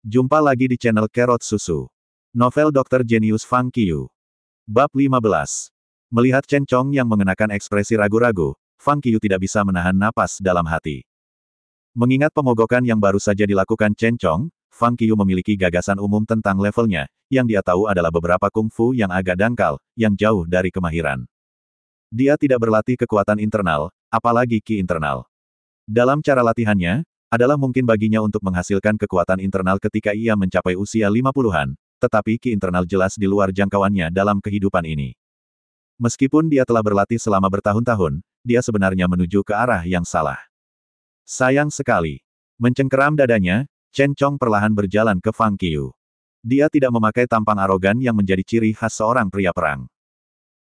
Jumpa lagi di channel Kerot Susu. Novel Dokter Jenius Fang Qiyu. Bab 15. Melihat Chen Chong yang mengenakan ekspresi ragu-ragu, Fang Qiyu tidak bisa menahan napas dalam hati. Mengingat pemogokan yang baru saja dilakukan Chen Chong, Fang Qiyu memiliki gagasan umum tentang levelnya, yang dia tahu adalah beberapa kungfu yang agak dangkal, yang jauh dari kemahiran. Dia tidak berlatih kekuatan internal, apalagi ki internal. Dalam cara latihannya, adalah mungkin baginya untuk menghasilkan kekuatan internal ketika ia mencapai usia 50-an, tetapi ki internal jelas di luar jangkauannya dalam kehidupan ini. Meskipun dia telah berlatih selama bertahun-tahun, dia sebenarnya menuju ke arah yang salah. Sayang sekali. Mencengkeram dadanya, Chen Chong perlahan berjalan ke Fang Qiyu. Dia tidak memakai tampang arogan yang menjadi ciri khas seorang pria perang.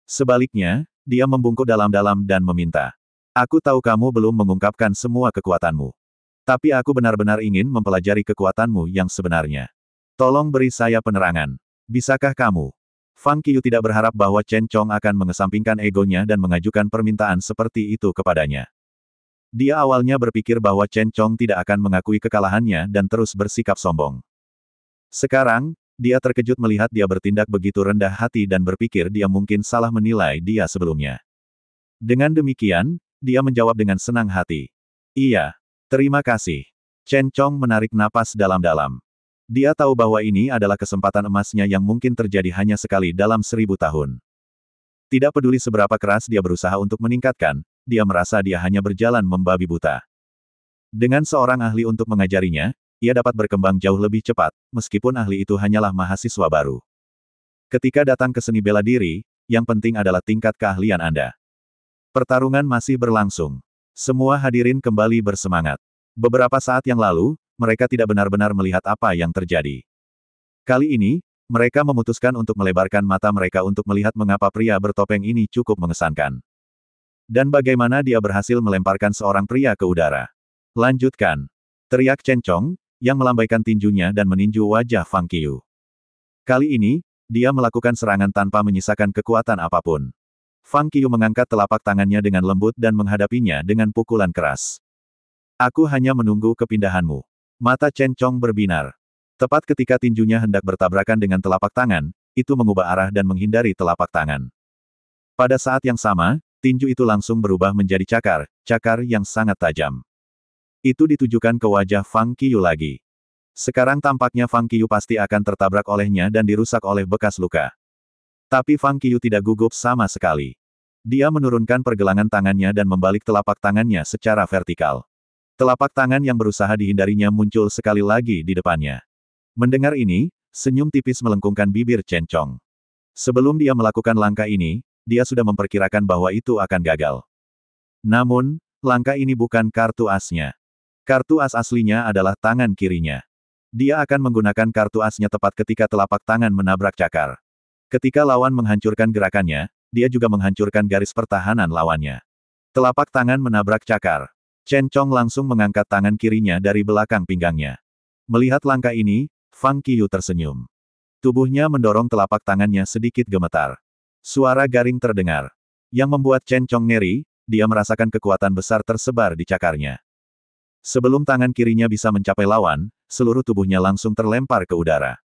Sebaliknya, dia membungkuk dalam-dalam dan meminta. Aku tahu kamu belum mengungkapkan semua kekuatanmu. Tapi aku benar-benar ingin mempelajari kekuatanmu yang sebenarnya. Tolong beri saya penerangan. Bisakah kamu? Fang Qiyu tidak berharap bahwa Chen Chong akan mengesampingkan egonya dan mengajukan permintaan seperti itu kepadanya. Dia awalnya berpikir bahwa Chen Chong tidak akan mengakui kekalahannya dan terus bersikap sombong. Sekarang, dia terkejut melihat dia bertindak begitu rendah hati dan berpikir dia mungkin salah menilai dia sebelumnya. Dengan demikian, dia menjawab dengan senang hati. Iya. Terima kasih. Chen Chong menarik napas dalam-dalam. Dia tahu bahwa ini adalah kesempatan emasnya yang mungkin terjadi hanya sekali dalam 1000 tahun. Tidak peduli seberapa keras dia berusaha untuk meningkatkan, dia merasa dia hanya berjalan membabi buta. Dengan seorang ahli untuk mengajarinya, ia dapat berkembang jauh lebih cepat, meskipun ahli itu hanyalah mahasiswa baru. Ketika datang ke seni bela diri, yang penting adalah tingkat keahlian Anda. Pertarungan masih berlangsung. Semua hadirin kembali bersemangat. Beberapa saat yang lalu, mereka tidak benar-benar melihat apa yang terjadi. Kali ini, mereka memutuskan untuk melebarkan mata mereka untuk melihat mengapa pria bertopeng ini cukup mengesankan. Dan bagaimana dia berhasil melemparkan seorang pria ke udara. Lanjutkan. Teriak Chen Chong, yang melambaikan tinjunya dan meninju wajah Fang Qiyu. Kali ini, dia melakukan serangan tanpa menyisakan kekuatan apapun. Fang Qiyu mengangkat telapak tangannya dengan lembut dan menghadapinya dengan pukulan keras. Aku hanya menunggu kepindahanmu. Mata Chen Chong berbinar. Tepat ketika tinjunya hendak bertabrakan dengan telapak tangan, itu mengubah arah dan menghindari telapak tangan. Pada saat yang sama, tinju itu langsung berubah menjadi cakar, cakar yang sangat tajam. Itu ditujukan ke wajah Fang Qiyu lagi. Sekarang tampaknya Fang Qiyu pasti akan tertabrak olehnya dan dirusak oleh bekas luka. Tapi Fang Qiyu tidak gugup sama sekali. Dia menurunkan pergelangan tangannya dan membalik telapak tangannya secara vertikal. Telapak tangan yang berusaha dihindarinya muncul sekali lagi di depannya. Mendengar ini, senyum tipis melengkungkan bibir Chen Chong. Sebelum dia melakukan langkah ini, dia sudah memperkirakan bahwa itu akan gagal. Namun, langkah ini bukan kartu asnya. Kartu as aslinya adalah tangan kirinya. Dia akan menggunakan kartu asnya tepat ketika telapak tangan menabrak cakar. Ketika lawan menghancurkan gerakannya, dia juga menghancurkan garis pertahanan lawannya. Telapak tangan menabrak cakar. Chen Chong langsung mengangkat tangan kirinya dari belakang pinggangnya. Melihat langkah ini, Fang Qiyu tersenyum. Tubuhnya mendorong telapak tangannya sedikit gemetar. Suara garing terdengar. Yang membuat Chen Chong ngeri, dia merasakan kekuatan besar tersebar di cakarnya. Sebelum tangan kirinya bisa mencapai lawan, seluruh tubuhnya langsung terlempar ke udara.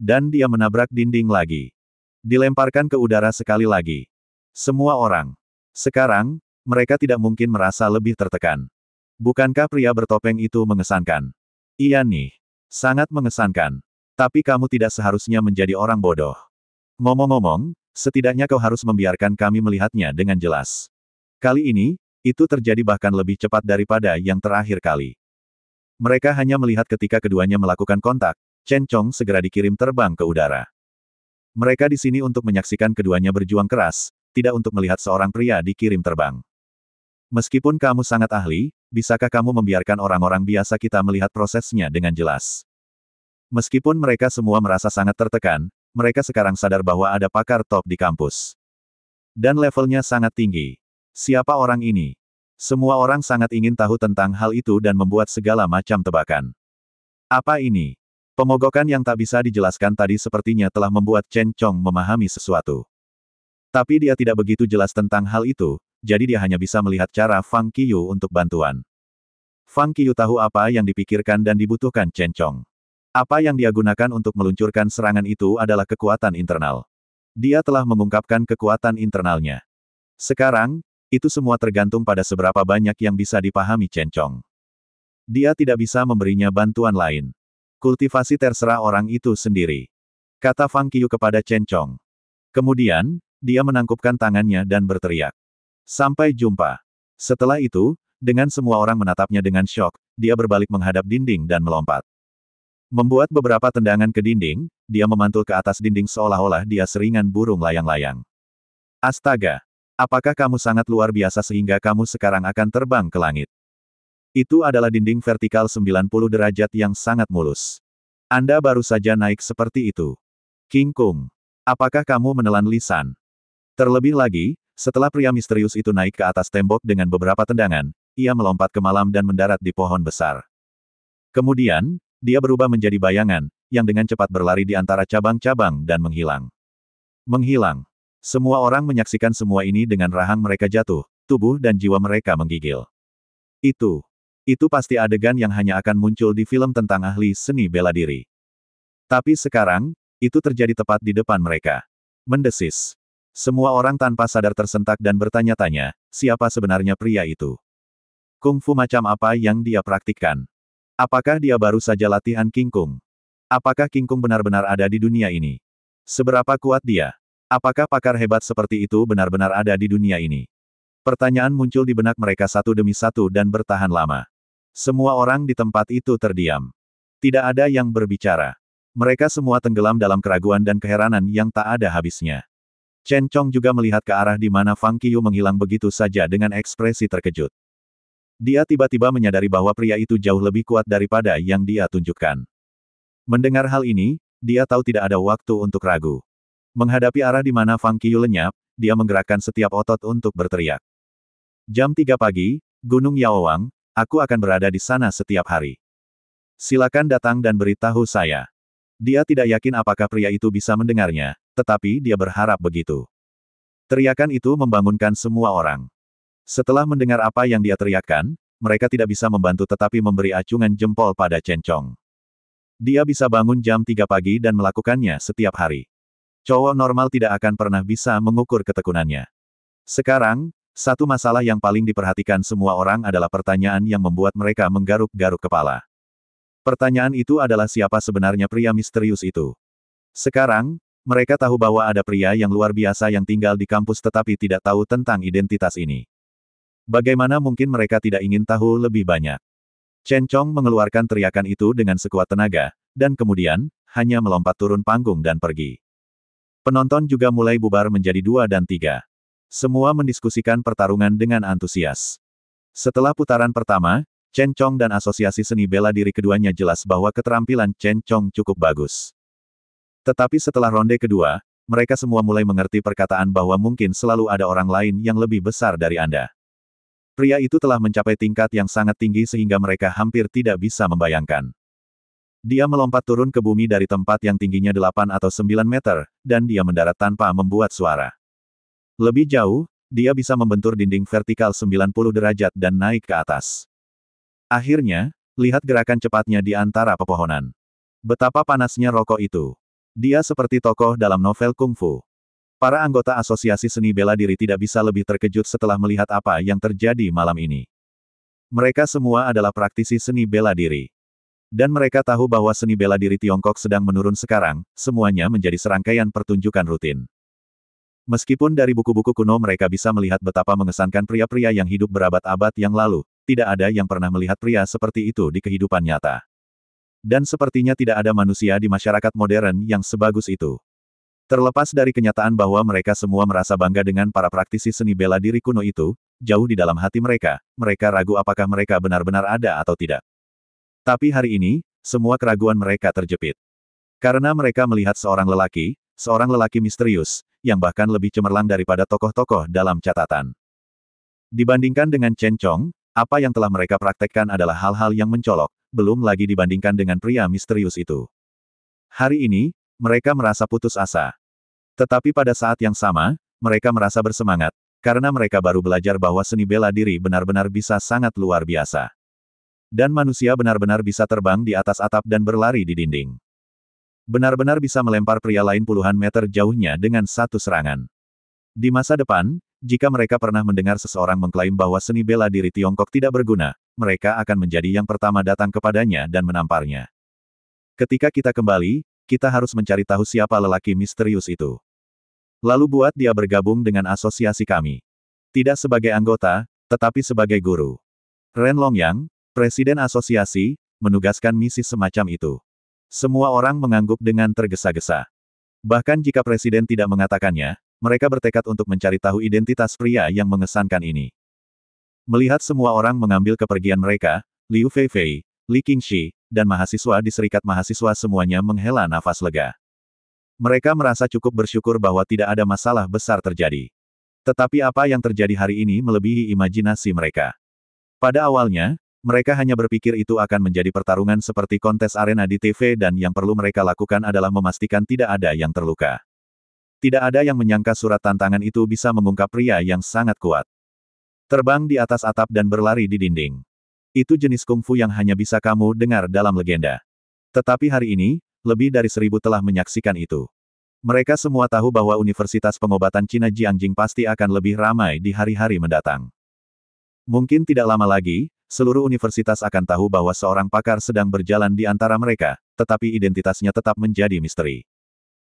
Dan dia menabrak dinding lagi. Dilemparkan ke udara sekali lagi. Semua orang. Sekarang, mereka tidak mungkin merasa lebih tertekan. Bukankah pria bertopeng itu mengesankan? Iya nih. Sangat mengesankan. Tapi kamu tidak seharusnya menjadi orang bodoh. Ngomong-ngomong, setidaknya kau harus membiarkan kami melihatnya dengan jelas. Kali ini, itu terjadi bahkan lebih cepat daripada yang terakhir kali. Mereka hanya melihat ketika keduanya melakukan kontak, Chen Chong segera dikirim terbang ke udara. Mereka di sini untuk menyaksikan keduanya berjuang keras, tidak untuk melihat seorang pria dikirim terbang. Meskipun kamu sangat ahli, bisakah kamu membiarkan orang-orang biasa kita melihat prosesnya dengan jelas? Meskipun mereka semua merasa sangat tertekan, mereka sekarang sadar bahwa ada pakar top di kampus. Dan levelnya sangat tinggi. Siapa orang ini? Semua orang sangat ingin tahu tentang hal itu dan membuat segala macam tebakan. Apa ini? Pemogokan yang tak bisa dijelaskan tadi sepertinya telah membuat Chen Chong memahami sesuatu. Tapi dia tidak begitu jelas tentang hal itu, jadi dia hanya bisa melihat cara Fang Qiyu untuk bantuan. Fang Qiyu tahu apa yang dipikirkan dan dibutuhkan Chen Chong. Apa yang dia gunakan untuk meluncurkan serangan itu adalah kekuatan internal. Dia telah mengungkapkan kekuatan internalnya. Sekarang, itu semua tergantung pada seberapa banyak yang bisa dipahami Chen Chong. Dia tidak bisa memberinya bantuan lain. Kultivasi terserah orang itu sendiri. Kata Fang Qiu kepada Chen Chong. Kemudian, dia menangkupkan tangannya dan berteriak. Sampai jumpa. Setelah itu, dengan semua orang menatapnya dengan syok, dia berbalik menghadap dinding dan melompat. Membuat beberapa tendangan ke dinding, dia memantul ke atas dinding seolah-olah dia seringan burung layang-layang. Astaga! Apakah kamu sangat luar biasa sehingga kamu sekarang akan terbang ke langit? Itu adalah dinding vertikal 90 derajat yang sangat mulus. Anda baru saja naik seperti itu. King Kong. Apakah kamu menelan lisan? Terlebih lagi, setelah pria misterius itu naik ke atas tembok dengan beberapa tendangan, ia melompat ke malam dan mendarat di pohon besar. Kemudian, dia berubah menjadi bayangan, yang dengan cepat berlari di antara cabang-cabang dan menghilang. Menghilang. Semua orang menyaksikan semua ini dengan rahang mereka jatuh, tubuh dan jiwa mereka menggigil. Itu pasti adegan yang hanya akan muncul di film tentang ahli seni bela diri. Tapi sekarang, itu terjadi tepat di depan mereka. Mendesis. Semua orang tanpa sadar tersentak dan bertanya-tanya, siapa sebenarnya pria itu? Kungfu macam apa yang dia praktikkan? Apakah dia baru saja latihan King Kong? Apakah King Kong benar-benar ada di dunia ini? Seberapa kuat dia? Apakah pakar hebat seperti itu benar-benar ada di dunia ini? Pertanyaan muncul di benak mereka satu demi satu dan bertahan lama. Semua orang di tempat itu terdiam. Tidak ada yang berbicara. Mereka semua tenggelam dalam keraguan dan keheranan yang tak ada habisnya. Chen Chong juga melihat ke arah di mana Fang Qiu menghilang begitu saja dengan ekspresi terkejut. Dia tiba-tiba menyadari bahwa pria itu jauh lebih kuat daripada yang dia tunjukkan. Mendengar hal ini, dia tahu tidak ada waktu untuk ragu. Menghadapi arah di mana Fang Qiu lenyap, dia menggerakkan setiap otot untuk berteriak. Jam 3 pagi, Gunung Yaowang, aku akan berada di sana setiap hari. Silakan datang dan beritahu saya. Dia tidak yakin apakah pria itu bisa mendengarnya, tetapi dia berharap begitu. Teriakan itu membangunkan semua orang. Setelah mendengar apa yang dia teriakkan, mereka tidak bisa membantu tetapi memberi acungan jempol pada Chen Chong. Dia bisa bangun jam 3 pagi dan melakukannya setiap hari. Cowok normal tidak akan pernah bisa mengukur ketekunannya. Sekarang, satu masalah yang paling diperhatikan semua orang adalah pertanyaan yang membuat mereka menggaruk-garuk kepala. Pertanyaan itu adalah siapa sebenarnya pria misterius itu. Sekarang, mereka tahu bahwa ada pria yang luar biasa yang tinggal di kampus tetapi tidak tahu tentang identitas ini. Bagaimana mungkin mereka tidak ingin tahu lebih banyak? Chen Chong mengeluarkan teriakan itu dengan sekuat tenaga, dan kemudian, hanya melompat turun panggung dan pergi. Penonton juga mulai bubar menjadi 2 dan 3. Semua mendiskusikan pertarungan dengan antusias. Setelah putaran pertama, Chen Chong dan asosiasi seni bela diri keduanya jelas bahwa keterampilan Chen Chong cukup bagus. Tetapi setelah ronde kedua, mereka semua mulai mengerti perkataan bahwa mungkin selalu ada orang lain yang lebih besar dari Anda. Pria itu telah mencapai tingkat yang sangat tinggi sehingga mereka hampir tidak bisa membayangkan. Dia melompat turun ke bumi dari tempat yang tingginya 8 atau 9 meter, dan dia mendarat tanpa membuat suara. Lebih jauh, dia bisa membentur dinding vertikal 90 derajat dan naik ke atas. Akhirnya, lihat gerakan cepatnya di antara pepohonan. Betapa panasnya rokok itu. Dia seperti tokoh dalam novel kungfu. Para anggota asosiasi seni bela diri tidak bisa lebih terkejut setelah melihat apa yang terjadi malam ini. Mereka semua adalah praktisi seni bela diri. Dan mereka tahu bahwa seni bela diri Tiongkok sedang menurun sekarang, semuanya menjadi serangkaian pertunjukan rutin. Meskipun dari buku-buku kuno mereka bisa melihat betapa mengesankan pria-pria yang hidup berabad-abad yang lalu, tidak ada yang pernah melihat pria seperti itu di kehidupan nyata. Dan sepertinya tidak ada manusia di masyarakat modern yang sebagus itu. Terlepas dari kenyataan bahwa mereka semua merasa bangga dengan para praktisi seni bela diri kuno itu, jauh di dalam hati mereka ragu apakah mereka benar-benar ada atau tidak. Tapi hari ini, semua keraguan mereka terjepit. Karena mereka melihat seorang lelaki misterius, yang bahkan lebih cemerlang daripada tokoh-tokoh dalam catatan. Dibandingkan dengan Chen Chong, apa yang telah mereka praktekkan adalah hal-hal yang mencolok, belum lagi dibandingkan dengan pria misterius itu. Hari ini, mereka merasa putus asa. Tetapi pada saat yang sama, mereka merasa bersemangat, karena mereka baru belajar bahwa seni bela diri benar-benar bisa sangat luar biasa. Dan manusia benar-benar bisa terbang di atas atap dan berlari di dinding. Benar-benar bisa melempar pria lain puluhan meter jauhnya dengan satu serangan. Di masa depan, jika mereka pernah mendengar seseorang mengklaim bahwa seni bela diri Tiongkok tidak berguna, mereka akan menjadi yang pertama datang kepadanya dan menamparnya. Ketika kita kembali, kita harus mencari tahu siapa lelaki misterius itu. Lalu buat dia bergabung dengan asosiasi kami. Tidak sebagai anggota, tetapi sebagai guru. Ren Longyang, presiden asosiasi, menugaskan misi semacam itu. Semua orang mengangguk dengan tergesa-gesa. Bahkan jika presiden tidak mengatakannya, mereka bertekad untuk mencari tahu identitas pria yang mengesankan ini. Melihat semua orang mengambil kepergian mereka, Liu Feifei, Li Qingxi, dan mahasiswa di serikat mahasiswa semuanya menghela nafas lega. Mereka merasa cukup bersyukur bahwa tidak ada masalah besar terjadi. Tetapi apa yang terjadi hari ini melebihi imajinasi mereka. Pada awalnya, mereka hanya berpikir itu akan menjadi pertarungan seperti kontes arena di TV dan yang perlu mereka lakukan adalah memastikan tidak ada yang terluka. Tidak ada yang menyangka surat tantangan itu bisa mengungkap pria yang sangat kuat. Terbang di atas atap dan berlari di dinding. Itu jenis kungfu yang hanya bisa kamu dengar dalam legenda. Tetapi hari ini, lebih dari 1000 telah menyaksikan itu. Mereka semua tahu bahwa Universitas Pengobatan Cina Jiangjing pasti akan lebih ramai di hari-hari mendatang. Mungkin tidak lama lagi, seluruh universitas akan tahu bahwa seorang pakar sedang berjalan di antara mereka, tetapi identitasnya tetap menjadi misteri.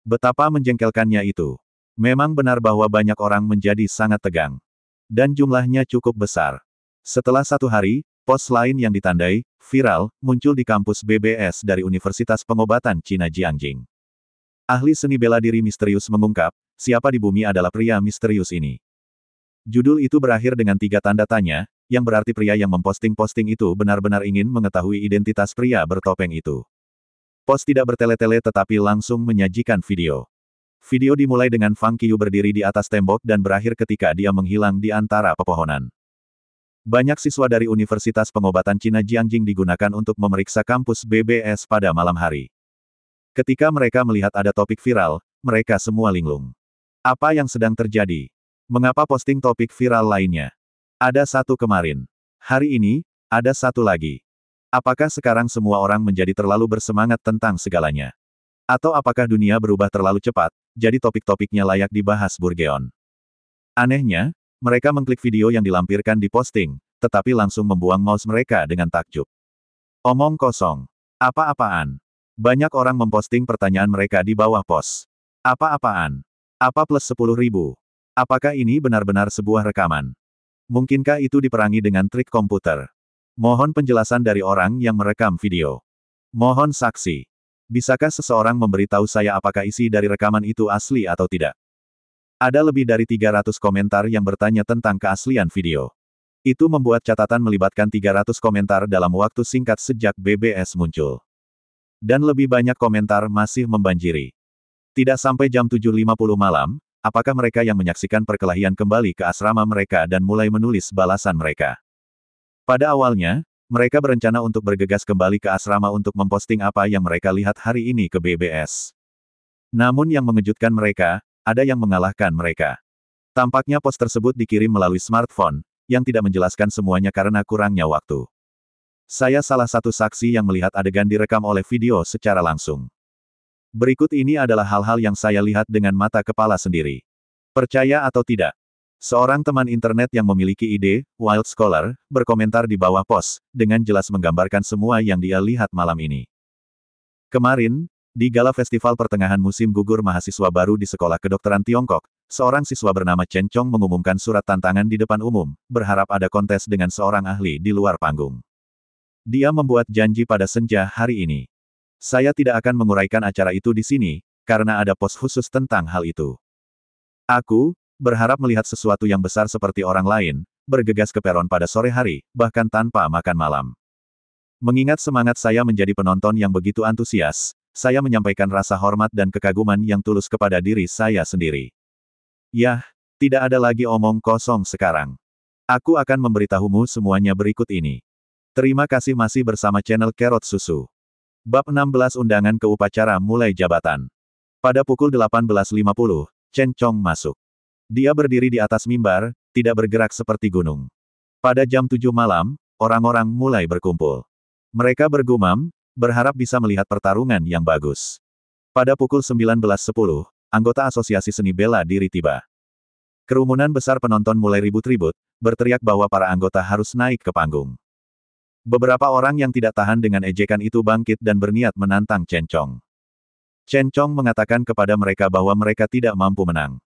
Betapa menjengkelkannya itu. Memang benar bahwa banyak orang menjadi sangat tegang. Dan jumlahnya cukup besar. Setelah 1 hari, pos lain yang ditandai, viral, muncul di kampus BBS dari Universitas Pengobatan Cina Jiangjing. Ahli seni bela diri misterius mengungkap, siapa di bumi adalah pria misterius ini. Judul itu berakhir dengan 3 tanda tanya, yang berarti pria yang memposting-posting itu benar-benar ingin mengetahui identitas pria bertopeng itu. Pos tidak bertele-tele tetapi langsung menyajikan video. Video dimulai dengan Fang Qiyu berdiri di atas tembok dan berakhir ketika dia menghilang di antara pepohonan. Banyak siswa dari Universitas Pengobatan Cina Jiangjing digunakan untuk memeriksa kampus BBS pada malam hari. Ketika mereka melihat ada topik viral, mereka semua linglung. Apa yang sedang terjadi? Mengapa posting topik viral lainnya? Ada satu kemarin. Hari ini, ada satu lagi. Apakah sekarang semua orang menjadi terlalu bersemangat tentang segalanya? Atau apakah dunia berubah terlalu cepat, jadi topik-topiknya layak dibahas Burgeon? Anehnya, mereka mengklik video yang dilampirkan di posting, tetapi langsung membuang mouse mereka dengan takjub. Omong kosong. Apa-apaan? Banyak orang memposting pertanyaan mereka di bawah pos. Apa-apaan? Apa plus 10.000? Apakah ini benar-benar sebuah rekaman? Mungkinkah itu diperangi dengan trik komputer? Mohon penjelasan dari orang yang merekam video. Mohon saksi. Bisakah seseorang memberitahu saya apakah isi dari rekaman itu asli atau tidak? Ada lebih dari 300 komentar yang bertanya tentang keaslian video. Itu membuat catatan melibatkan 300 komentar dalam waktu singkat sejak BBS muncul. Dan lebih banyak komentar masih membanjiri. Tidak sampai jam 7.50 malam, apakah mereka yang menyaksikan perkelahian kembali ke asrama mereka dan mulai menulis balasan mereka. Pada awalnya, mereka berencana untuk bergegas kembali ke asrama untuk memposting apa yang mereka lihat hari ini ke BBS. Namun yang mengejutkan mereka, ada yang mengalahkan mereka. Tampaknya pos tersebut dikirim melalui smartphone, yang tidak menjelaskan semuanya karena kurangnya waktu. Saya salah satu saksi yang melihat adegan direkam oleh video secara langsung. Berikut ini adalah hal-hal yang saya lihat dengan mata kepala sendiri. Percaya atau tidak? Seorang teman internet yang memiliki ide, Wild Scholar, berkomentar di bawah pos, dengan jelas menggambarkan semua yang dia lihat malam ini. Kemarin, di gala festival pertengahan musim gugur mahasiswa baru di Sekolah Kedokteran Tiongkok, seorang siswa bernama Chen Chong mengumumkan surat tantangan di depan umum, berharap ada kontes dengan seorang ahli di luar panggung. Dia membuat janji pada senja hari ini. Saya tidak akan menguraikan acara itu di sini, karena ada pos khusus tentang hal itu. Aku berharap melihat sesuatu yang besar seperti orang lain, bergegas ke peron pada sore hari, bahkan tanpa makan malam. Mengingat semangat saya menjadi penonton yang begitu antusias, saya menyampaikan rasa hormat dan kekaguman yang tulus kepada diri saya sendiri. Yah, tidak ada lagi omong kosong sekarang. Aku akan memberitahumu semuanya berikut ini. Terima kasih masih bersama channel Carrot Susu. Bab 16 Undangan ke upacara mulai jabatan. Pada pukul 18.50, Chen Chong masuk. Dia berdiri di atas mimbar, tidak bergerak seperti gunung. Pada jam 7 malam, orang-orang mulai berkumpul. Mereka bergumam, berharap bisa melihat pertarungan yang bagus. Pada pukul 19.10, anggota Asosiasi Seni Bela Diri tiba. Kerumunan besar penonton mulai ribut-ribut, berteriak bahwa para anggota harus naik ke panggung. Beberapa orang yang tidak tahan dengan ejekan itu bangkit dan berniat menantang Chen Chong. Chen Chong mengatakan kepada mereka bahwa mereka tidak mampu menang.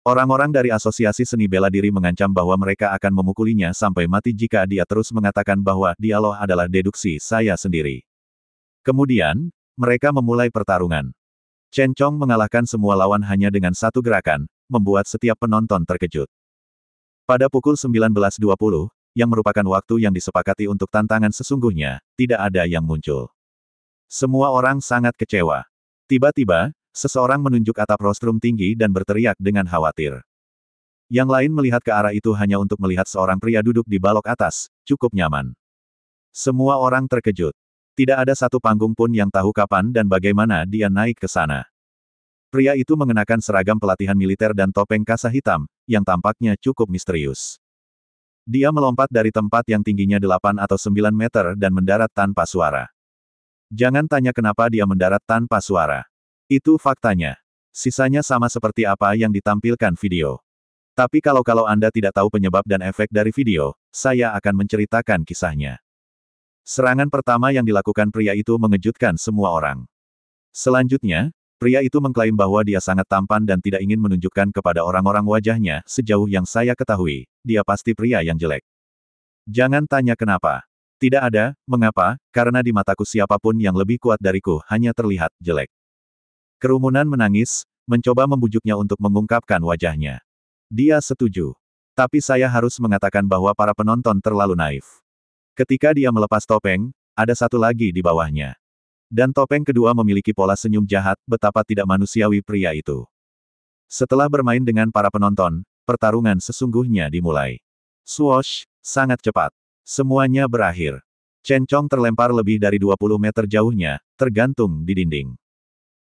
Orang-orang dari Asosiasi Seni Bela Diri mengancam bahwa mereka akan memukulinya sampai mati jika dia terus mengatakan bahwa dialog adalah deduksi saya sendiri. Kemudian, mereka memulai pertarungan. Chen Chong mengalahkan semua lawan hanya dengan satu gerakan, membuat setiap penonton terkejut. Pada pukul 19.20, yang merupakan waktu yang disepakati untuk tantangan sesungguhnya, tidak ada yang muncul. Semua orang sangat kecewa. Tiba-tiba, seseorang menunjuk atap rostrum tinggi dan berteriak dengan khawatir. Yang lain melihat ke arah itu hanya untuk melihat seorang pria duduk di balok atas, cukup nyaman. Semua orang terkejut. Tidak ada satu panggung pun yang tahu kapan dan bagaimana dia naik ke sana. Pria itu mengenakan seragam pelatihan militer dan topeng kasa hitam, yang tampaknya cukup misterius. Dia melompat dari tempat yang tingginya 8 atau 9 meter dan mendarat tanpa suara. Jangan tanya kenapa dia mendarat tanpa suara. Itu faktanya. Sisanya sama seperti apa yang ditampilkan video. Tapi kalau Anda tidak tahu penyebab dan efek dari video, saya akan menceritakan kisahnya. Serangan pertama yang dilakukan pria itu mengejutkan semua orang. Selanjutnya, pria itu mengklaim bahwa dia sangat tampan dan tidak ingin menunjukkan kepada orang-orang wajahnya. Sejauh yang saya ketahui, dia pasti pria yang jelek. Jangan tanya kenapa. Tidak ada, mengapa, karena di mataku siapapun yang lebih kuat dariku hanya terlihat jelek. Kerumunan menangis, mencoba membujuknya untuk mengungkapkan wajahnya. Dia setuju. Tapi saya harus mengatakan bahwa para penonton terlalu naif. Ketika dia melepas topeng, ada satu lagi di bawahnya. Dan topeng kedua memiliki pola senyum jahat, betapa tidak manusiawi pria itu. Setelah bermain dengan para penonton, pertarungan sesungguhnya dimulai. Swoosh, sangat cepat. Semuanya berakhir. Chen Chong terlempar lebih dari 20 meter jauhnya, tergantung di dinding.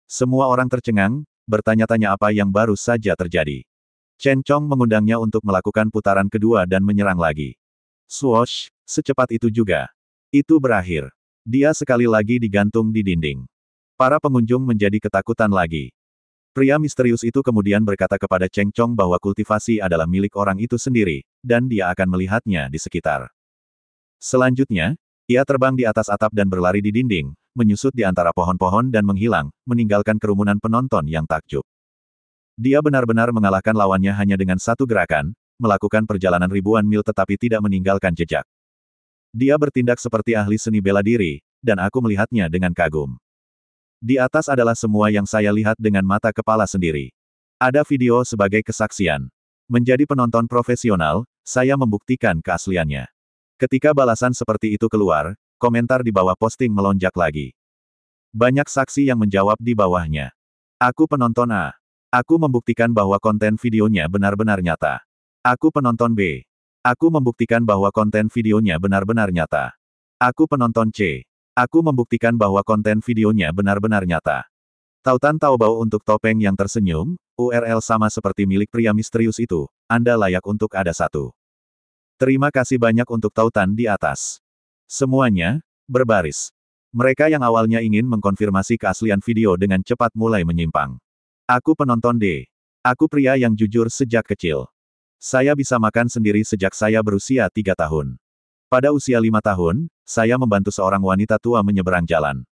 Semua orang tercengang, bertanya-tanya apa yang baru saja terjadi. Chen Chong mengundangnya untuk melakukan putaran kedua dan menyerang lagi. Swoosh, secepat itu juga. Itu berakhir. Dia sekali lagi digantung di dinding. Para pengunjung menjadi ketakutan lagi. Pria misterius itu kemudian berkata kepada Chen Chong bahwa kultivasi adalah milik orang itu sendiri, dan dia akan melihatnya di sekitar. Selanjutnya, ia terbang di atas atap dan berlari di dinding, menyusut di antara pohon-pohon dan menghilang, meninggalkan kerumunan penonton yang takjub. Dia benar-benar mengalahkan lawannya hanya dengan satu gerakan, melakukan perjalanan ribuan mil tetapi tidak meninggalkan jejak. Dia bertindak seperti ahli seni bela diri, dan aku melihatnya dengan kagum. Di atas adalah semua yang saya lihat dengan mata kepala sendiri. Ada video sebagai kesaksian. Menjadi penonton profesional, saya membuktikan keasliannya. Ketika balasan seperti itu keluar, komentar di bawah posting melonjak lagi. Banyak saksi yang menjawab di bawahnya. Aku penonton A. Aku membuktikan bahwa konten videonya benar-benar nyata. Aku penonton B. Aku membuktikan bahwa konten videonya benar-benar nyata. Aku penonton C. Aku membuktikan bahwa konten videonya benar-benar nyata. Tautan Taobao untuk topeng yang tersenyum, URL sama seperti milik pria misterius itu, Anda layak untuk ada satu. Terima kasih banyak untuk tautan di atas. Semuanya, berbaris. Mereka yang awalnya ingin mengkonfirmasi keaslian video dengan cepat mulai menyimpang. Aku penonton D. Aku pria yang jujur sejak kecil. Saya bisa makan sendiri sejak saya berusia 3 tahun. Pada usia 5 tahun, saya membantu seorang wanita tua menyeberang jalan.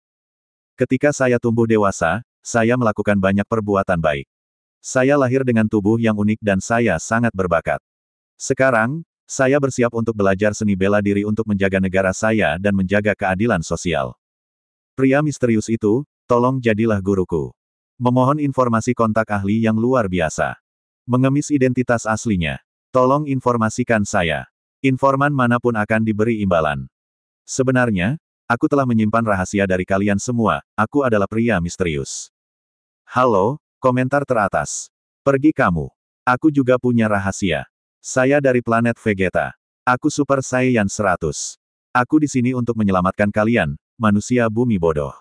Ketika saya tumbuh dewasa, saya melakukan banyak perbuatan baik. Saya lahir dengan tubuh yang unik dan saya sangat berbakat. Sekarang, saya bersiap untuk belajar seni bela diri untuk menjaga negara saya dan menjaga keadilan sosial. Pria misterius itu, tolong jadilah guruku. Memohon informasi kontak ahli yang luar biasa. Mengemis identitas aslinya. Tolong informasikan saya. Informan manapun akan diberi imbalan. Sebenarnya, aku telah menyimpan rahasia dari kalian semua, aku adalah pria misterius. Halo, komentar teratas. Pergi kamu. Aku juga punya rahasia. Saya dari planet Vegeta. Aku Super Saiyan 100. Aku di sini untuk menyelamatkan kalian, manusia bumi bodoh.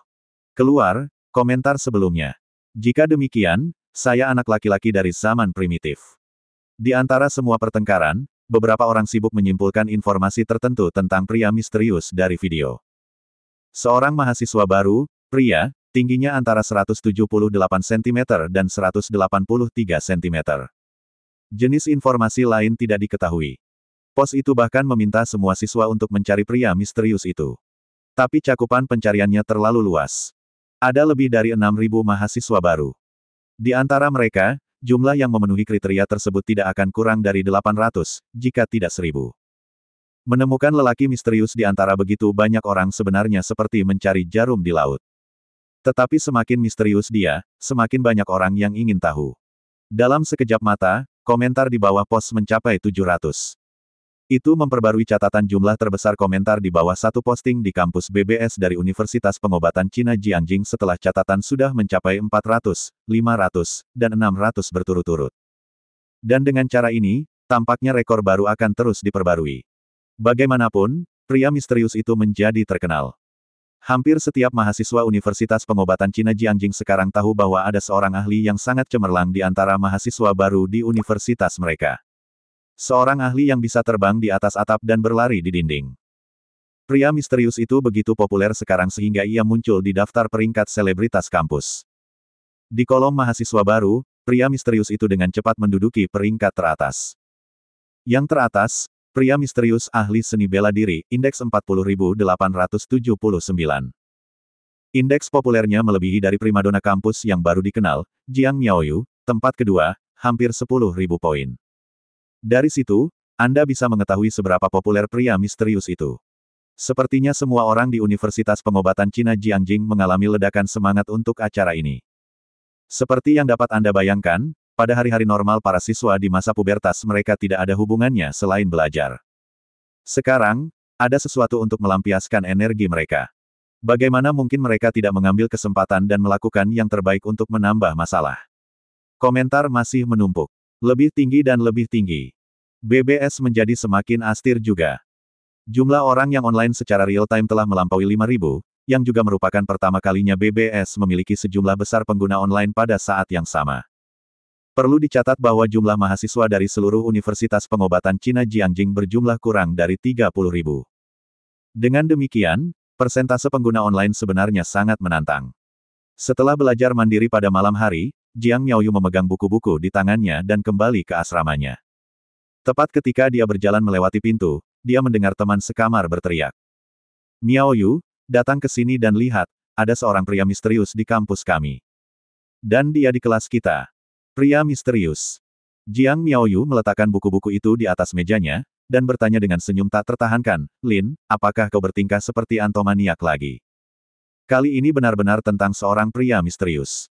Keluar, komentar sebelumnya. Jika demikian, saya anak laki-laki dari zaman primitif. Di antara semua pertengkaran, beberapa orang sibuk menyimpulkan informasi tertentu tentang pria misterius dari video. Seorang mahasiswa baru, pria, tingginya antara 178 cm dan 183 cm. Jenis informasi lain tidak diketahui. Pos itu bahkan meminta semua siswa untuk mencari pria misterius itu. Tapi cakupan pencariannya terlalu luas. Ada lebih dari 6.000 mahasiswa baru. Di antara mereka, jumlah yang memenuhi kriteria tersebut tidak akan kurang dari 800, jika tidak 1.000. Menemukan lelaki misterius di antara begitu banyak orang sebenarnya seperti mencari jarum di laut. Tetapi semakin misterius dia, semakin banyak orang yang ingin tahu. Dalam sekejap mata, komentar di bawah pos mencapai 700. Itu memperbarui catatan jumlah terbesar komentar di bawah satu posting di kampus BBS dari Universitas Pengobatan Cina Jiangjing setelah catatan sudah mencapai 400, 500, dan 600 berturut-turut. Dan dengan cara ini, tampaknya rekor baru akan terus diperbarui. Bagaimanapun, pria misterius itu menjadi terkenal. Hampir setiap mahasiswa Universitas Pengobatan Cina Jiangjing sekarang tahu bahwa ada seorang ahli yang sangat cemerlang di antara mahasiswa baru di universitas mereka. Seorang ahli yang bisa terbang di atas atap dan berlari di dinding. Pria misterius itu begitu populer sekarang sehingga ia muncul di daftar peringkat selebritas kampus. Di kolom mahasiswa baru, pria misterius itu dengan cepat menduduki peringkat teratas. Yang teratas, pria misterius ahli seni bela diri, indeks 40.879. Indeks populernya melebihi dari primadona kampus yang baru dikenal, Jiang Miaoyu, tempat kedua, hampir 10.000 poin. Dari situ, Anda bisa mengetahui seberapa populer pria misterius itu. Sepertinya semua orang di Universitas Pengobatan Cina Jiangjing mengalami ledakan semangat untuk acara ini. Seperti yang dapat Anda bayangkan, pada hari-hari normal para siswa di masa pubertas mereka tidak ada hubungannya selain belajar. Sekarang, ada sesuatu untuk melampiaskan energi mereka. Bagaimana mungkin mereka tidak mengambil kesempatan dan melakukan yang terbaik untuk menambah masalah? Komentar masih menumpuk. Lebih tinggi dan lebih tinggi. BBS menjadi semakin astir juga. Jumlah orang yang online secara real-time telah melampaui 5.000, yang juga merupakan pertama kalinya BBS memiliki sejumlah besar pengguna online pada saat yang sama. Perlu dicatat bahwa jumlah mahasiswa dari seluruh Universitas Pengobatan Cina Jiangjing berjumlah kurang dari 30.000. Dengan demikian, persentase pengguna online sebenarnya sangat menantang. Setelah belajar mandiri pada malam hari, Jiang Miaoyu memegang buku-buku di tangannya dan kembali ke asramanya. Tepat ketika dia berjalan melewati pintu, dia mendengar teman sekamar berteriak. Miaoyu, datang ke sini dan lihat, ada seorang pria misterius di kampus kami. Dan dia di kelas kita. Pria misterius. Jiang Miaoyu meletakkan buku-buku itu di atas mejanya, dan bertanya dengan senyum tak tertahankan, Lin, apakah kau bertingkah seperti antomaniak lagi? Kali ini benar-benar tentang seorang pria misterius.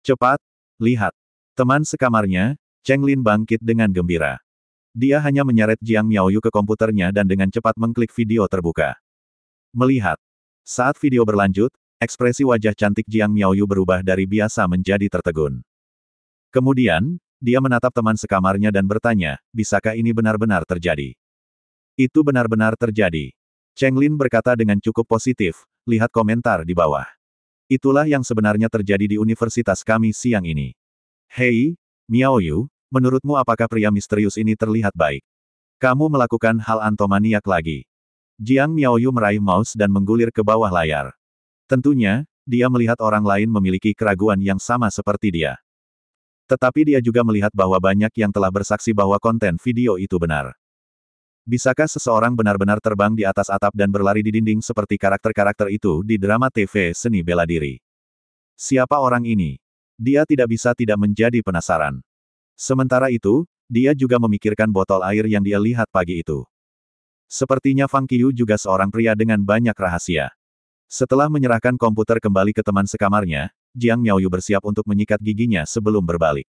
Cepat, lihat. Teman sekamarnya, Cheng Lin bangkit dengan gembira. Dia hanya menyeret Jiang Miaoyu ke komputernya dan dengan cepat mengklik video terbuka. Melihat. Saat video berlanjut, ekspresi wajah cantik Jiang Miaoyu berubah dari biasa menjadi tertegun. Kemudian, dia menatap teman sekamarnya dan bertanya, bisakah ini benar-benar terjadi? Itu benar-benar terjadi. Cheng Lin berkata dengan cukup positif, lihat komentar di bawah. Itulah yang sebenarnya terjadi di universitas kami siang ini. Hei, Miaoyu, menurutmu apakah pria misterius ini terlihat baik? Kamu melakukan hal antomaniak lagi. Jiang Miaoyu meraih mouse dan menggulir ke bawah layar. Tentunya, dia melihat orang lain memiliki keraguan yang sama seperti dia. Tetapi dia juga melihat bahwa banyak yang telah bersaksi bahwa konten video itu benar. Bisakah seseorang benar-benar terbang di atas atap dan berlari di dinding seperti karakter-karakter itu di drama TV seni bela diri? Siapa orang ini? Dia tidak bisa tidak menjadi penasaran. Sementara itu, dia juga memikirkan botol air yang dia lihat pagi itu. Sepertinya Fang Qiyu juga seorang pria dengan banyak rahasia. Setelah menyerahkan komputer kembali ke teman sekamarnya, Jiang Miaoyu bersiap untuk menyikat giginya sebelum berbalik.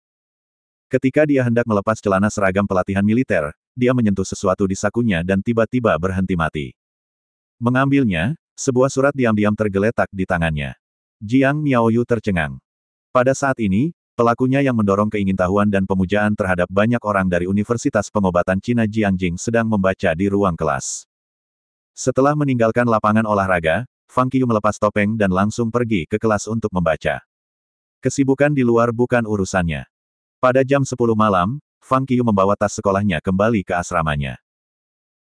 Ketika dia hendak melepas celana seragam pelatihan militer, dia menyentuh sesuatu di sakunya dan tiba-tiba berhenti mati. Mengambilnya, sebuah surat diam-diam tergeletak di tangannya. Jiang Miaoyu tercengang. Pada saat ini, pelakunya yang mendorong keingintahuan dan pemujaan terhadap banyak orang dari Universitas Pengobatan Cina Jiangjing sedang membaca di ruang kelas. Setelah meninggalkan lapangan olahraga, Fang Qiyu melepas topeng dan langsung pergi ke kelas untuk membaca. Kesibukan di luar bukan urusannya. Pada jam 10 malam, Fang Qiu membawa tas sekolahnya kembali ke asramanya.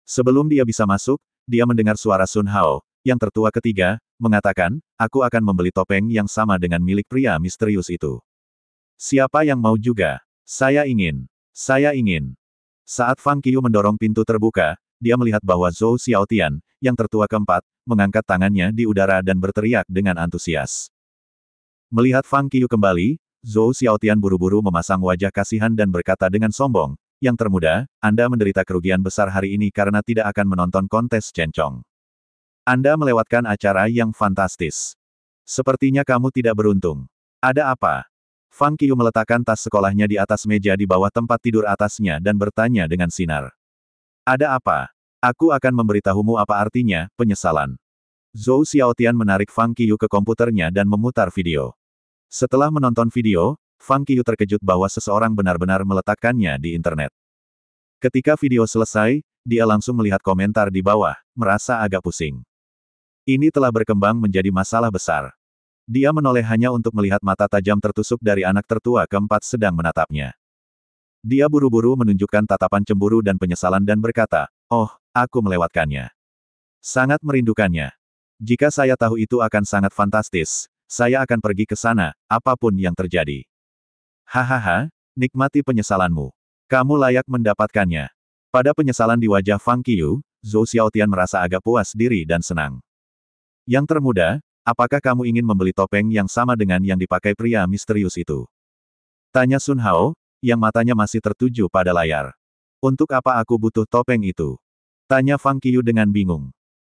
Sebelum dia bisa masuk, dia mendengar suara Sun Hao, yang tertua ketiga, mengatakan, "Aku akan membeli topeng yang sama dengan milik pria misterius itu. Siapa yang mau juga? Saya ingin. Saya ingin." Saat Fang Qiu mendorong pintu terbuka, dia melihat bahwa Zhou Xiaotian, yang tertua keempat, mengangkat tangannya di udara dan berteriak dengan antusias. Melihat Fang Qiu kembali, Zhou Xiaotian buru-buru memasang wajah kasihan dan berkata dengan sombong, "Yang termuda, Anda menderita kerugian besar hari ini karena tidak akan menonton kontes Chencong. Anda melewatkan acara yang fantastis. Sepertinya kamu tidak beruntung. Ada apa?" Fang Qiu meletakkan tas sekolahnya di atas meja di bawah tempat tidur atasnya dan bertanya dengan sinar. "Ada apa? Aku akan memberitahumu apa artinya, penyesalan." Zhou Xiaotian menarik Fang Qiu ke komputernya dan memutar video. Setelah menonton video, Fang Qiu terkejut bahwa seseorang benar-benar meletakkannya di internet. Ketika video selesai, dia langsung melihat komentar di bawah, merasa agak pusing. Ini telah berkembang menjadi masalah besar. Dia menoleh hanya untuk melihat mata tajam tertusuk dari anak tertua keempat sedang menatapnya. Dia buru-buru menunjukkan tatapan cemburu dan penyesalan dan berkata, "Oh, aku melewatkannya. Sangat merindukannya. Jika saya tahu itu akan sangat fantastis, saya akan pergi ke sana, apapun yang terjadi." "Hahaha, nikmati penyesalanmu. Kamu layak mendapatkannya." Pada penyesalan di wajah Fang Qiu, Zhou Xiaotian merasa agak puas diri dan senang. "Yang termuda, apakah kamu ingin membeli topeng yang sama dengan yang dipakai pria misterius itu?" Tanya Sun Hao, yang matanya masih tertuju pada layar. "Untuk apa aku butuh topeng itu?" Tanya Fang Qiu dengan bingung.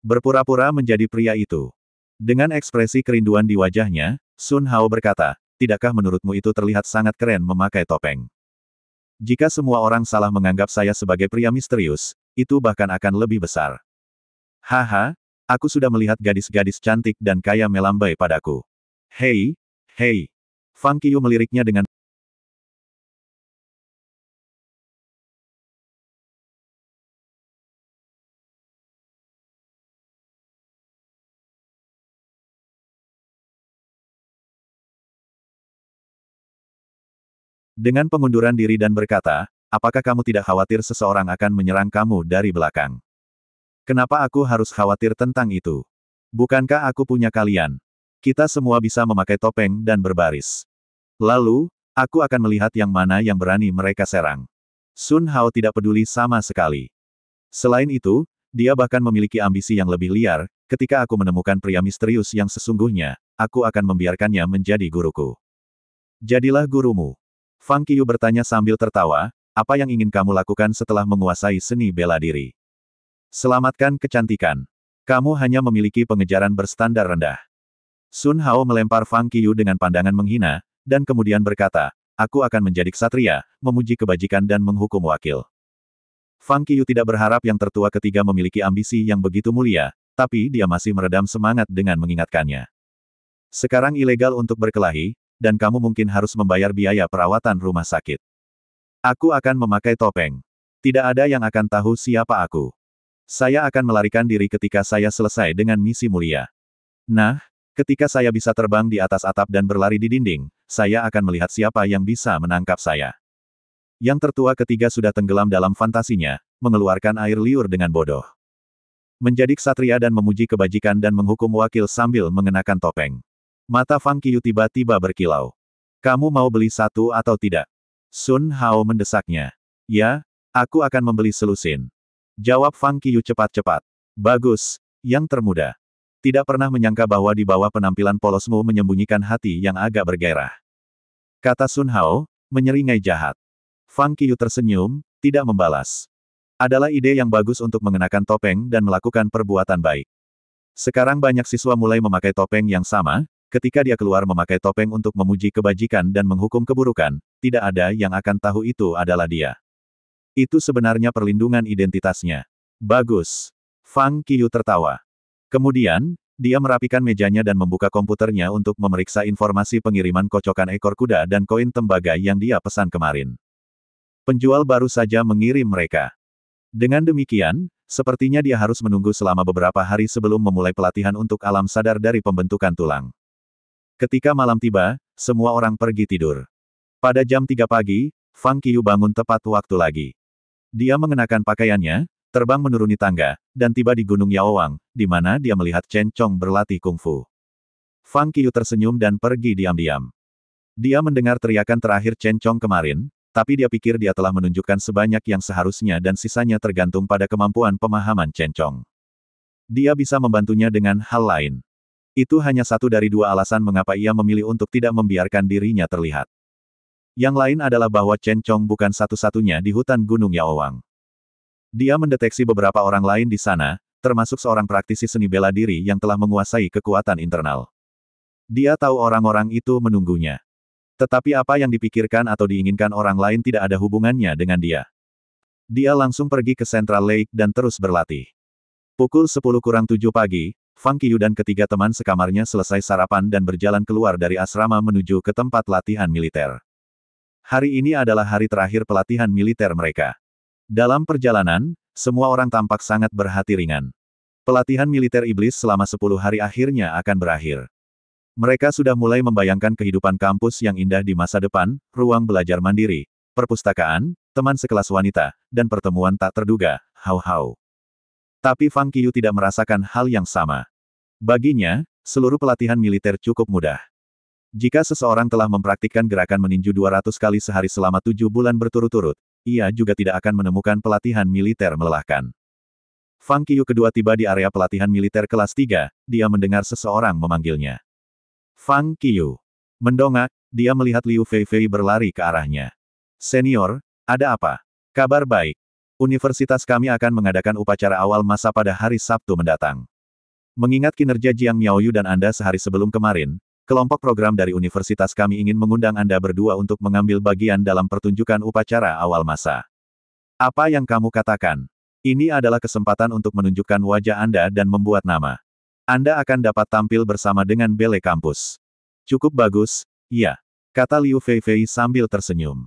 Berpura-pura menjadi pria itu. Dengan ekspresi kerinduan di wajahnya, Sun Hao berkata, "Tidakkah menurutmu itu terlihat sangat keren memakai topeng? Jika semua orang salah menganggap saya sebagai pria misterius, itu bahkan akan lebih besar. Haha, aku sudah melihat gadis-gadis cantik dan kaya melambai padaku. Hei, hei." Fang Qiu meliriknya dengan pengunduran diri dan berkata, "Apakah kamu tidak khawatir seseorang akan menyerang kamu dari belakang? Kenapa aku harus khawatir tentang itu? Bukankah aku punya kalian? Kita semua bisa memakai topeng dan berbaris. Lalu, aku akan melihat yang mana yang berani mereka serang." Sun Hao tidak peduli sama sekali. Selain itu, dia bahkan memiliki ambisi yang lebih liar, "Ketika aku menemukan pria misterius yang sesungguhnya, aku akan membiarkannya menjadi guruku." "Jadilah gurumu." Fang Qiu bertanya sambil tertawa, "Apa yang ingin kamu lakukan setelah menguasai seni bela diri?" "Selamatkan kecantikan. Kamu hanya memiliki pengejaran berstandar rendah." Sun Hao melempar Fang Qiu dengan pandangan menghina, dan kemudian berkata, "Aku akan menjadi ksatria, memuji kebajikan dan menghukum wakil." Fang Qiu tidak berharap yang tertua ketiga memiliki ambisi yang begitu mulia, tapi dia masih meredam semangat dengan mengingatkannya. "Sekarang ilegal untuk berkelahi, dan kamu mungkin harus membayar biaya perawatan rumah sakit. Aku akan memakai topeng. Tidak ada yang akan tahu siapa aku. Saya akan melarikan diri ketika saya selesai dengan misi mulia. Nah, ketika saya bisa terbang di atas atap dan berlari di dinding, saya akan melihat siapa yang bisa menangkap saya." Yang tertua ketiga sudah tenggelam dalam fantasinya, mengeluarkan air liur dengan bodoh. Menjadi ksatria dan memuji kebajikan dan menghukum wakil sambil mengenakan topeng. Mata Fang Qiu tiba-tiba berkilau. "Kamu mau beli satu atau tidak?" Sun Hao mendesaknya. "Ya, aku akan membeli selusin." Jawab Fang Qiu cepat-cepat. "Bagus, yang termuda. Tidak pernah menyangka bahwa di bawah penampilan polosmu menyembunyikan hati yang agak bergairah." Kata Sun Hao, menyeringai jahat. Fang Qiu tersenyum, tidak membalas. Adalah ide yang bagus untuk mengenakan topeng dan melakukan perbuatan baik. Sekarang banyak siswa mulai memakai topeng yang sama, ketika dia keluar memakai topeng untuk memuji kebajikan dan menghukum keburukan, tidak ada yang akan tahu itu adalah dia. Itu sebenarnya perlindungan identitasnya. Bagus. Fang Qiu tertawa. Kemudian, dia merapikan mejanya dan membuka komputernya untuk memeriksa informasi pengiriman kocokan ekor kuda dan koin tembaga yang dia pesan kemarin. Penjual baru saja mengirim mereka. Dengan demikian, sepertinya dia harus menunggu selama beberapa hari sebelum memulai pelatihan untuk alam sadar dari pembentukan tulang. Ketika malam tiba, semua orang pergi tidur. Pada jam 3 pagi, Fang Qiyu bangun tepat waktu lagi. Dia mengenakan pakaiannya, terbang menuruni tangga, dan tiba di Gunung Yaowang, di mana dia melihat Chen Chong berlatih kungfu. Fang Qiyu tersenyum dan pergi diam-diam. Dia mendengar teriakan terakhir Chen Chong kemarin, tapi dia pikir dia telah menunjukkan sebanyak yang seharusnya dan sisanya tergantung pada kemampuan pemahaman Chen Chong. Dia bisa membantunya dengan hal lain. Itu hanya satu dari dua alasan mengapa ia memilih untuk tidak membiarkan dirinya terlihat. Yang lain adalah bahwa Chen Chong bukan satu-satunya di hutan Gunung Yaowang. Dia mendeteksi beberapa orang lain di sana, termasuk seorang praktisi seni bela diri yang telah menguasai kekuatan internal. Dia tahu orang-orang itu menunggunya. Tetapi apa yang dipikirkan atau diinginkan orang lain tidak ada hubungannya dengan dia. Dia langsung pergi ke Central Lake dan terus berlatih. Pukul 10:07 pagi, Fang Qiyu dan ketiga teman sekamarnya selesai sarapan dan berjalan keluar dari asrama menuju ke tempat latihan militer. Hari ini adalah hari terakhir pelatihan militer mereka. Dalam perjalanan, semua orang tampak sangat berhati ringan. Pelatihan militer iblis selama 10 hari akhirnya akan berakhir. Mereka sudah mulai membayangkan kehidupan kampus yang indah di masa depan, ruang belajar mandiri, perpustakaan, teman sekelas wanita, dan pertemuan tak terduga, hau-hau. Tapi Fang Qiyu tidak merasakan hal yang sama. Baginya, seluruh pelatihan militer cukup mudah. Jika seseorang telah mempraktikkan gerakan meninju 200 kali sehari selama 7 bulan berturut-turut, ia juga tidak akan menemukan pelatihan militer melelahkan. Fang Qiyu kedua tiba di area pelatihan militer kelas 3, dia mendengar seseorang memanggilnya. Fang Qiyu. Mendongak, dia melihat Liu Feifei berlari ke arahnya. Senior, ada apa? Kabar baik. Universitas kami akan mengadakan upacara awal masa pada hari Sabtu mendatang. Mengingat kinerja Jiang Miaoyu dan Anda sehari sebelum kemarin, kelompok program dari universitas kami ingin mengundang Anda berdua untuk mengambil bagian dalam pertunjukan upacara awal masa. Apa yang kamu katakan? Ini adalah kesempatan untuk menunjukkan wajah Anda dan membuat nama. Anda akan dapat tampil bersama dengan bele kampus. Cukup bagus, iya, kata Liu Feifei sambil tersenyum.